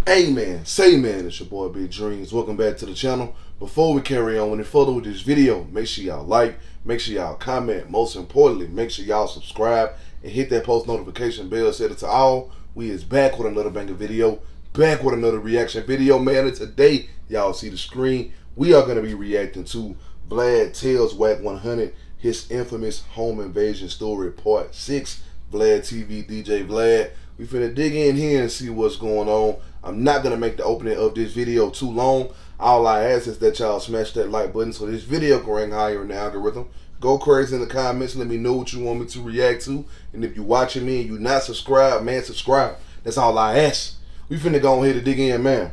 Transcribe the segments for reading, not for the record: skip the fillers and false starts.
Hey man, say man, it's your boy Big Dreams. Welcome back to the channel. Before we carry on any further with this video, make sure y'all like, make sure y'all comment. Most importantly, make sure y'all subscribe and hit that post notification bell. Set it to all. We is back with another banger video, back with another reaction video, man. And today, y'all see the screen, we are gonna be reacting to Vlad tells Wack100 his infamous home invasion story part 6. Vladtv, DJ Vlad. We finna dig in here and see what's going on. I'm not gonna make the opening of this video too long. All I ask is that y'all smash that like button so this video can rank higher in the algorithm. Go crazy in the comments. Let me know what you want me to react to. And if you're watching me and you're not subscribed, man, subscribe. That's all I ask. We finna go ahead and dig in, man.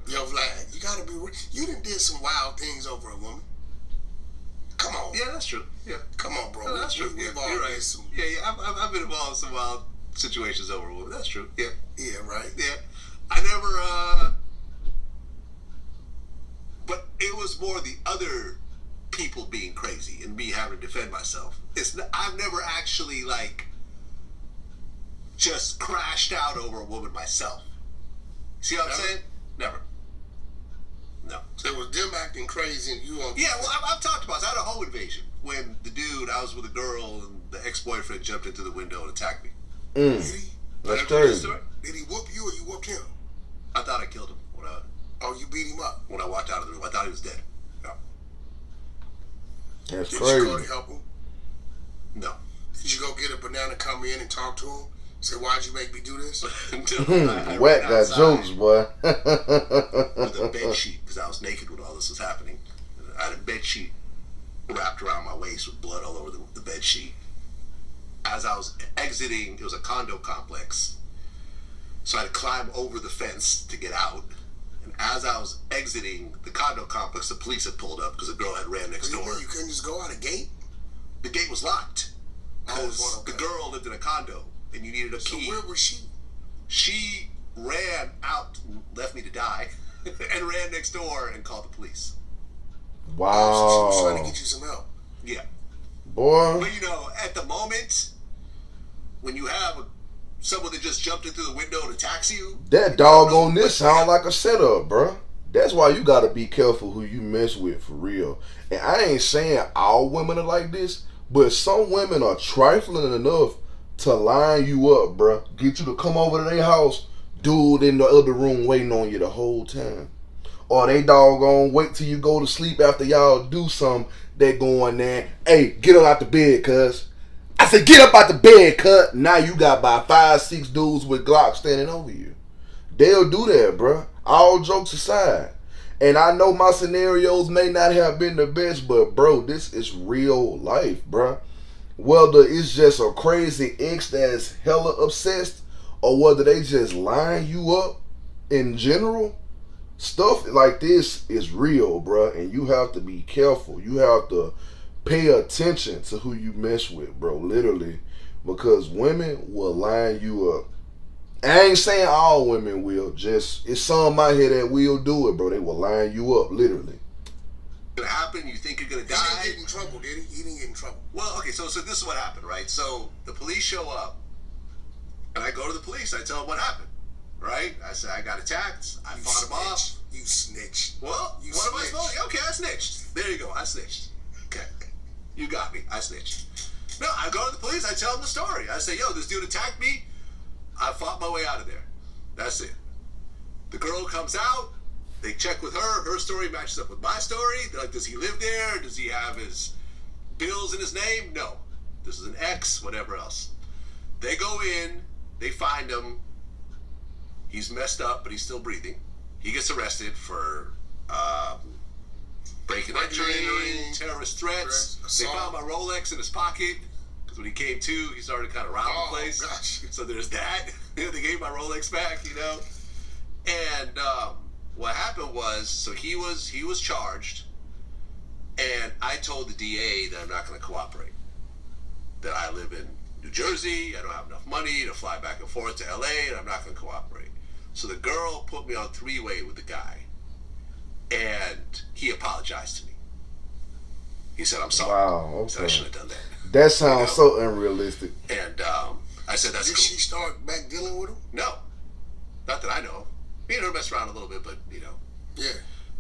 Yo, Vlad, you gotta be real. You done did some wild things over a woman. Come on. Yeah, that's true. Yeah. Come on, bro. No, that's true. We've all You're did right. some. Yeah, I've been involved in some wild situations over a woman. That's true. Yeah. Yeah, right. Yeah. I never, but it was more the other people being crazy and me having to defend myself. I've never actually, just crashed out over a woman myself. See what I'm saying? Never. No. So it was them acting crazy and you on. Yeah, well, I've talked about this. I had a home invasion when I was with a girl and the ex-boyfriend jumped into the window and attacked me. Did he? That's crazy. Did he whoop you or you whooped him? I thought I killed him Oh, you beat him up? when I walked out of the room. I thought he was dead. No. That's Did you go to crazy. help him? No. Did you go get a banana, come in and talk to him? Say, why'd you make me do this? Until I Wack ran got outside jokes, boy. with a bed sheet because I was naked when all this was happening. I had a bed sheet wrapped around my waist with blood all over the bed sheet. As I was exiting, it was a condo complex, so I had to climb over the fence to get out. And as I was exiting the condo complex, the police had pulled up because the girl had ran next door. You couldn't just go out a gate? The gate was locked because okay. the girl lived in a condo and you needed a key. So where was she? She ran out, left me to die, and ran next door and called the police. Oh, so she was trying to Wow. get you some help. Yeah. Boy. But at the moment, when you have someone that just jumped in through the window and attacks you, That dog on this sound like a setup, bruh. That's why you gotta be careful who you mess with, for real. And I ain't saying all women are like this, but some women are trifling enough to line you up, bruh. Get you to come over to their house, dude in the other room waiting on you the whole time. Or they doggone wait till you go to sleep after y'all do something. They go in there, hey, get up out the bed, cuz. I said, get up out the bed, cut. Now you got about 5-6 dudes with Glocks standing over you. They'll do that, bruh. All jokes aside. And I know my scenarios may not have been the best, but bro, this is real life, bruh. Whether it's just a crazy ex that's hella obsessed, or whether they just line you up in general, stuff like this is real, bruh. And you have to be careful. You have to pay attention to who you mess with, bro, literally, because women will line you up. I ain't saying all women will, just it's some out here that will do it, bro. They will line you up, literally. it's gonna happen. You think you're gonna He die. didn't get in trouble, did he? He didn't get in trouble. Well, okay, so this is what happened, right? So the police show up, and I go to the police. I tell them what happened, right? I say I got attacked. I fought them off. You snitched. Well, You what am I snitched. supposed to? Okay, I snitched. There you go. I snitched. Okay. You got me. I snitched. No, I go to the police. I tell them the story. I say, yo, this dude attacked me. I fought my way out of there. That's it. The girl comes out. They check with her. Her story matches up with my story. They're like, does he live there? Does he have his bills in his name? No. This is an ex, whatever else. They go in. They find him. He's messed up, but he's still breathing. He gets arrested for breaking and entering, terrorist threats. They found my Rolex in his pocket because when he came to, he started kind of robbing the place. Gosh. So there's that. They gave my Rolex back, And what happened was, so he was charged, and I told the DA that I'm not going to cooperate. That I live in New Jersey, I don't have enough money to fly back and forth to LA, and I'm not going to cooperate. So the girl put me on three-way with the guy, and he apologized to me. He said, I'm sorry. Wow, I said, I okay. shouldn't have done that. That sounds so unrealistic. And I said, that's Did cool. she start back dealing with him? No. Not that I know of. Me and her messed around a little bit, but, Yeah.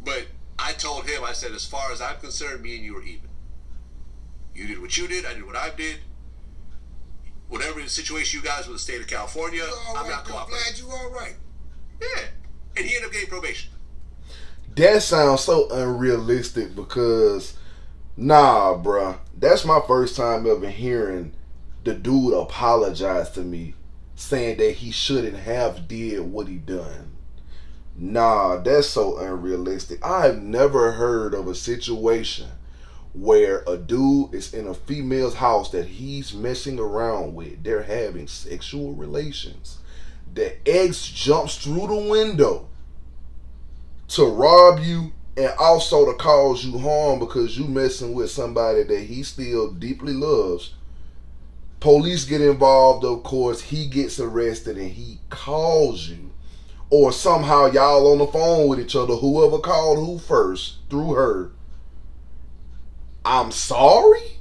But I told him, I said, as far as I'm concerned, me and you are even. You did what you did, I did what I did. Whatever the situation you guys with the state of California, I'm not cooperating. Glad you all right. Yeah. And he ended up getting probation. That sounds so unrealistic because, nah, bruh. That's my first time ever hearing the dude apologize to me, saying that he shouldn't have did what he done. Nah, that's so unrealistic. I've never heard of a situation where a dude is in a female's house that he's messing around with. They're having sexual relations. The ex jumps through the window to rob you and also to cause you harm because you messing with somebody that he still deeply loves. Police get involved, of course. He gets arrested and he calls you. Or somehow y'all on the phone with each other, whoever called who first, through her. I'm sorry?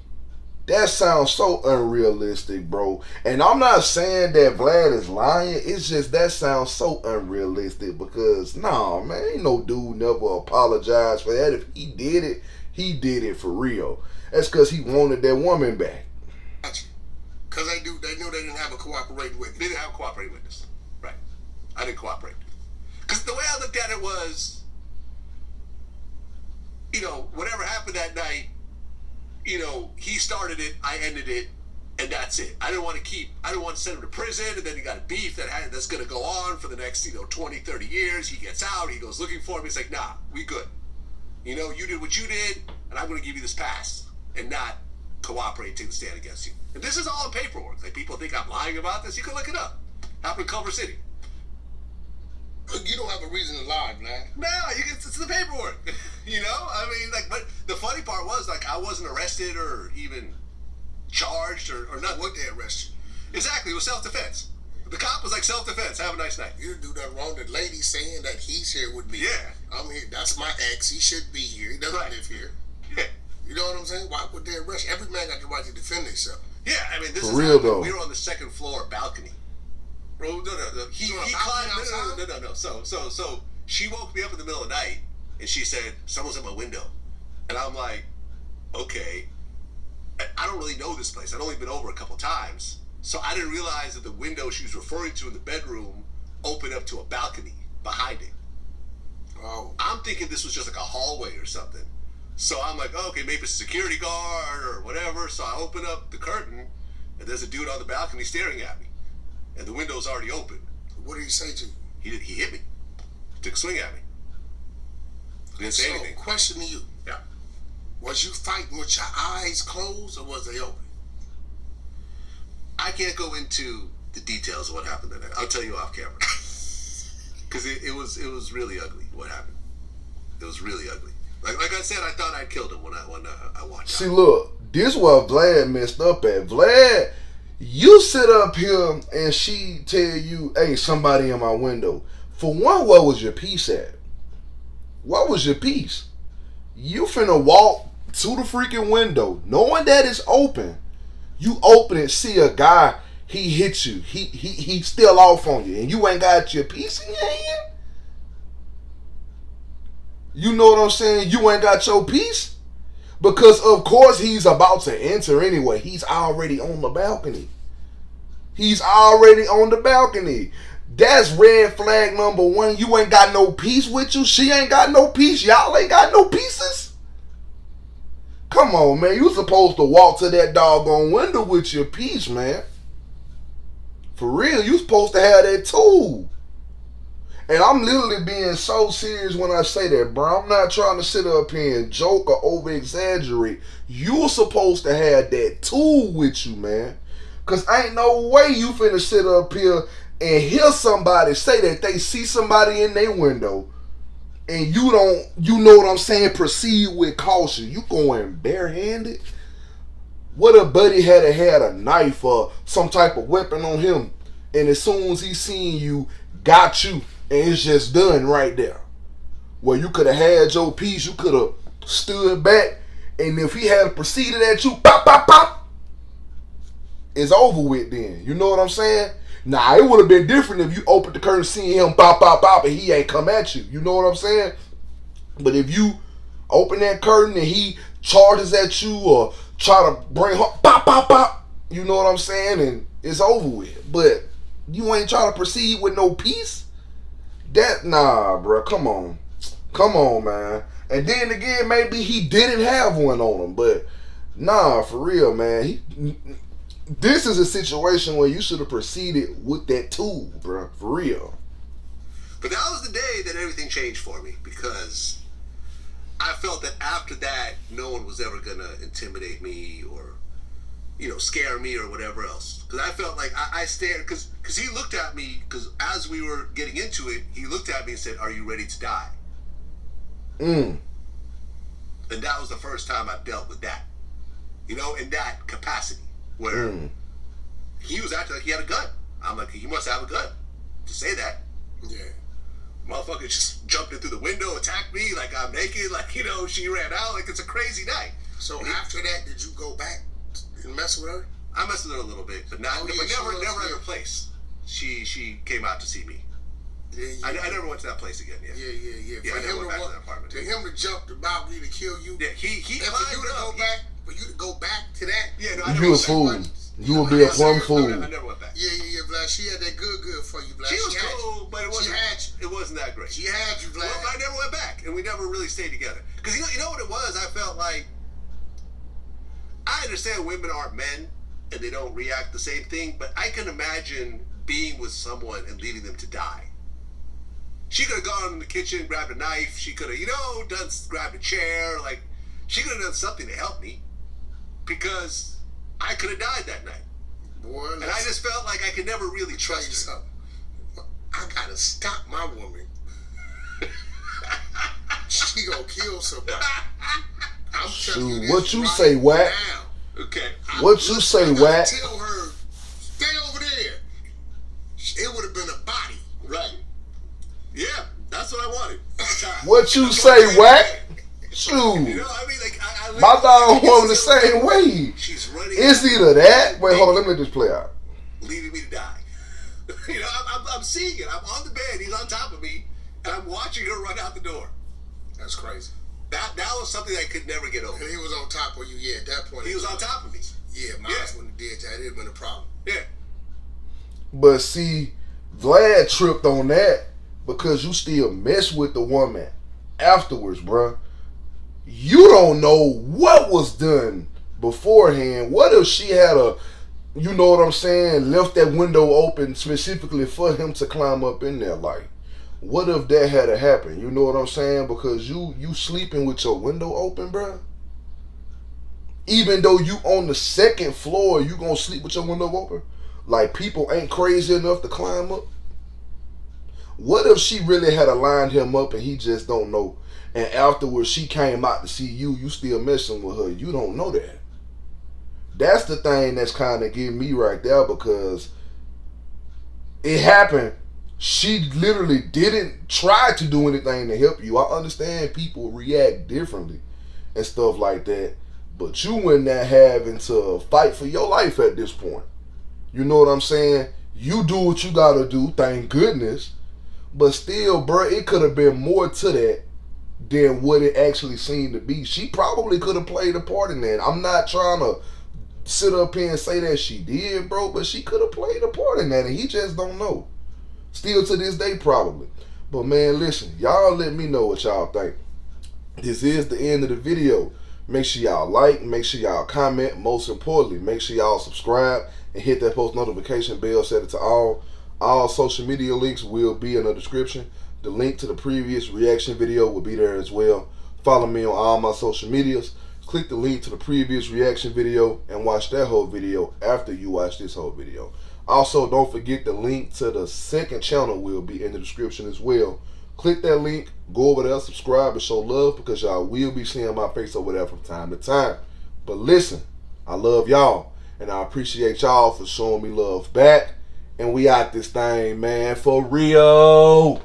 That sounds so unrealistic, bro. And I'm not saying that Vlad is lying. It's just that sounds so unrealistic because, nah, man, ain't no dude never apologized for that. If he did it for real. That's because he wanted that woman back. Gotcha. Because they knew they didn't have a cooperating witness. They didn't have a cooperating witness. Right. I didn't cooperate. Because the way I looked at it was, whatever happened that night, he started it, I ended it, and that's it. I didn't want to send him to prison, and then he got a beef that's going to go on for the next, 20, 30 years. He gets out, he goes looking for him. He's like, nah, we good. You did what you did, and I'm going to give you this pass and not cooperate and take the stand against you. And this is all in paperwork. Like, people think I'm lying about this. You can look it up. Happened in Culver City. You don't have a reason to lie, Vlad. No, it's the paperwork. But the funny part was, I wasn't arrested or even charged or nothing. What they arrested you? Exactly, it was self-defense. The cop was like, self-defense, have a nice night. You didn't do nothing wrong. The lady saying that he's here with me. Yeah. I'm here. That's my ex. He should be here. He doesn't live here. Yeah. You know what I'm saying? Why would they arrest you? Every man got the right to defend himself. Yeah, this For is real, how though. we were on the second floor balcony. Bro, no. He climbed. No. So she woke me up in the middle of the night, and she said, someone's at my window. And I'm like, okay. I don't really know this place. I'd only been over a couple times. So I didn't realize that the window she was referring to in the bedroom opened up to a balcony behind it. Oh. I'm thinking this was just like a hallway or something. So I'm like, oh, okay, maybe it's a security guard or whatever. So I open up the curtain, and there's a dude on the balcony staring at me. And the window's already open. What did he say to you? He hit me. He took a swing at me. He didn't say anything. Question to you. Yeah. Was you fighting with your eyes closed or was they open? I can't go into the details of what happened that night. I'll tell you off camera. Because it was really ugly what happened. It was really ugly. Like I said, I thought I killed him when I watched. See, look, this is what Vlad messed up at. Vlad, you sit up here and she tell you, hey, somebody in my window. For one, what was your piece at? What was your piece? You finna walk to the freaking window, knowing that it's open. You open it, see a guy, he hits you. He still off on you, and you ain't got your piece in your hand? You know what I'm saying? You ain't got your piece? Because, of course, he's about to enter anyway. He's already on the balcony. He's already on the balcony. That's red flag number one. You ain't got no piece with you. She ain't got no piece. Y'all ain't got no pieces. Come on, man. You supposed to walk to that doggone window with your piece, man. For real, you supposed to have that tool. And I'm literally being so serious when I say that, bro. I'm not trying to sit up here and joke or over-exaggerate. You're supposed to have that tool with you, man. Because ain't no way you finna sit up here and hear somebody say that they see somebody in their window and you don't, you know what I'm saying, proceed with caution. You going barehanded? What if buddy had a knife or some type of weapon on him, and as soon as he seen you, got you, and it's just done right there? Well, you could have had your piece, you could have stood back And if he had proceeded at you, pop, pop, pop, it's over with then. You know what I'm saying? Nah, it would have been different if you opened the curtain, seeing him pop, pop, pop, and he ain't come at you. You know what I'm saying? But if you open that curtain and he charges at you or try to bring her, pop, pop, pop, you know what I'm saying? And it's over with. But you ain't trying to proceed with no peace? Nah, bro, come on. Come on, man. And then again, maybe he didn't have one on him, but nah, for real, man. This is a situation where you should have proceeded with that tool, bro, for real. But that was the day that everything changed for me, because I felt that after that, no one was ever gonna intimidate me or, scare me or whatever else. Because I felt like I stared, because he looked at me, because as we were getting into it, he looked at me and said, "Are you ready to die?" And that was the first time I dealt with that, in that capacity, where he was acting like he had a gun. I'm like, he must have a gun to say that. Yeah. Motherfucker just jumped in through the window, attacked me like I'm naked, like, she ran out, like it's a crazy night. So after that, did you go back and mess with her? I messed with her a little bit, but never at her place. She came out to see me. Yeah. I never went to that place again. Yeah. Yeah, I never went back to that apartment. For him to jump the balcony to kill you. Yeah, he and for you to go back to that. Yeah, no, I never You a went fool. back. You will be a plum fool. I never went back. Yeah, Vlad. She had that good for you, Vlad. She was cool, but it wasn't that great. She had you, Vlad. Well, I never went back, and we never really stayed together. Because you know what it was? I felt like, I understand women aren't men, and they don't react the same thing, but I can imagine being with someone and leaving them to die. She could have gone in the kitchen, grabbed a knife. She could have, grabbed a chair. Like, she could have done something to help me, because I could have died that night. Boy, and I just felt like I could never really trust her. Something. I gotta stop my woman. She gonna kill somebody. I'm telling you this what you right say, Wack? now. Okay. What you say, Wack? Tell her, stay over there. It would have been a body. Right. Yeah, that's what I wanted. What you say, Wack? Shoot. My dog woman the same way. She's running. It's either that. Wait, hold on. Let me just play out. Leaving me to die. I'm seeing it. I'm on the bed. He's on top of me, and I'm watching her run out the door. That's crazy. That was something I could never get over. And he was on top of you. Yeah, at that point. He was on top of me. Yeah, mine wouldn't have did that. It'd have been a problem. Yeah. But see, Vlad tripped on that because you still mess with the woman afterwards, bruh. You don't know what was done beforehand. What if she had you know what I'm saying, left that window open specifically for him to climb up in there? Like, what if that had to happen? You know what I'm saying? Because you sleeping with your window open, bruh. Even though you on the second floor, you gonna sleep with your window open? Like, people ain't crazy enough to climb up? What if she really had lined him up and he just don't know? And afterwards she came out to see you still messing with her. You don't know that. That's the thing that's kind of getting me right there, because it happened. She literally didn't try to do anything to help you. I understand people react differently and stuff like that, but you wouldn't having to fight for your life at this point. You know what I'm saying? You do what you gotta do, thank goodness. But still, bro, it could have been more to that than what it actually seemed to be. She probably could have played a part in that. I'm not trying to sit up here and say that she did, bro, but she could have played a part in that, and he just don't know. Still to this day, probably. But man, listen, y'all let me know what y'all think. This is the end of the video. Make sure y'all like, make sure y'all comment. Most importantly, make sure y'all subscribe and hit that post notification bell, set it to all. All social media links will be in the description. The link to the previous reaction video will be there as well. Follow me on all my social medias. Click the link to the previous reaction video and watch that whole video after you watch this whole video. Also, don't forget the link to the second channel will be in the description as well. Click that link, go over there, subscribe, and show love, because y'all will be seeing my face over there from time to time. But listen, I love y'all, and I appreciate y'all for showing me love back. And we out this thing, man, for real.